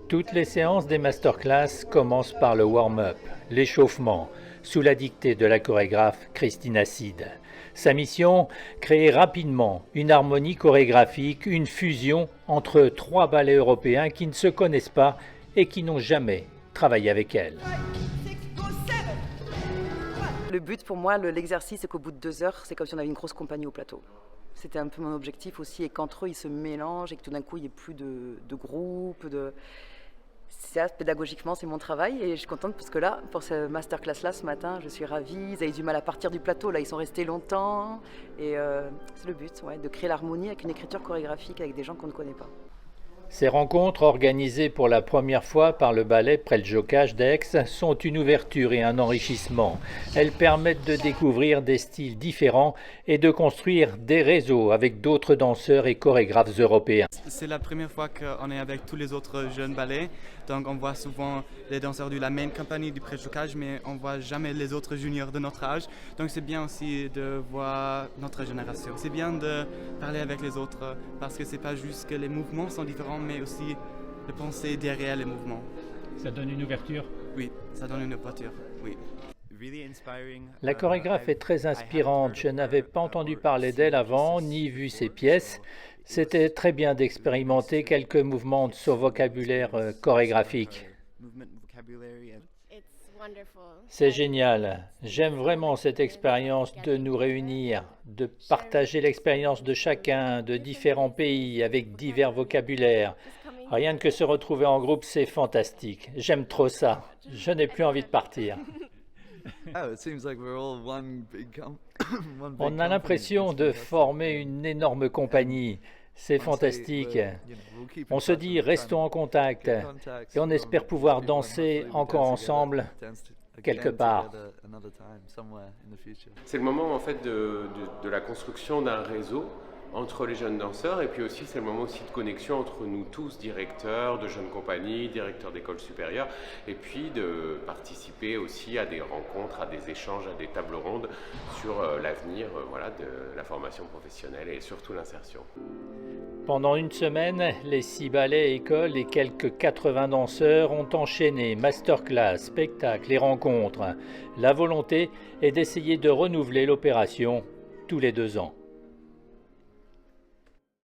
Toutes les séances des masterclass commencent par le warm-up, l'échauffement, sous la dictée de la chorégraphe Christina Cid. Sa mission, créer rapidement une harmonie chorégraphique, une fusion entre trois ballets européens qui ne se connaissent pas et qui n'ont jamais travaillé avec elle. Le but pour moi, l'exercice, c'est qu'au bout de 2 heures, c'est comme si on avait une grosse compagnie au plateau. C'était un peu mon objectif aussi, et qu'entre eux, ils se mélangent et que tout d'un coup, il n'y ait plus de groupe. Pédagogiquement, c'est mon travail et je suis contente parce que là, pour ce masterclass-là, ce matin, je suis ravie. Ils avaient du mal à partir du plateau, là, ils sont restés longtemps. Et c'est le but, ouais, de créer l'harmonie avec une écriture chorégraphique avec des gens qu'on ne connaît pas. Ces rencontres, organisées pour la première fois par le ballet Preljocaj d'Aix, sont une ouverture et un enrichissement. Elles permettent de découvrir des styles différents et de construire des réseaux avec d'autres danseurs et chorégraphes européens. C'est la première fois qu'on est avec tous les autres jeunes ballets, donc on voit souvent les danseurs de la main company du Preljocaj, mais on ne voit jamais les autres juniors de notre âge. Donc c'est bien aussi de voir notre génération. C'est bien de parler avec les autres parce que c'est pas juste que les mouvements sont différents, mais aussi de penser derrière les mouvements. Ça donne une ouverture? Oui, ça donne une ouverture, oui. La chorégraphe est très inspirante. Je n'avais pas entendu parler d'elle avant, ni vu ses pièces. C'était très bien d'expérimenter quelques mouvements de son vocabulaire chorégraphique. C'est génial. J'aime vraiment cette expérience de nous réunir, de partager l'expérience de chacun, de différents pays, avec divers vocabulaires. Rien que se retrouver en groupe, c'est fantastique. J'aime trop ça. Je n'ai plus envie de partir. On a l'impression de former une énorme compagnie. C'est fantastique. On se dit, restons en contact et on espère pouvoir danser encore ensemble quelque part. C'est le moment en fait de la construction d'un réseau entre les jeunes danseurs et puis aussi c'est le moment aussi de connexion entre nous tous, directeurs de jeunes compagnies, directeurs d'écoles supérieures et puis de participer aussi à des rencontres, à des échanges, à des tables rondes sur l'avenir voilà, de la formation professionnelle et surtout l'insertion. Pendant une semaine, les 6 ballets écoles et quelques 80 danseurs ont enchaîné masterclass, spectacles et rencontres. La volonté est d'essayer de renouveler l'opération tous les 2 ans.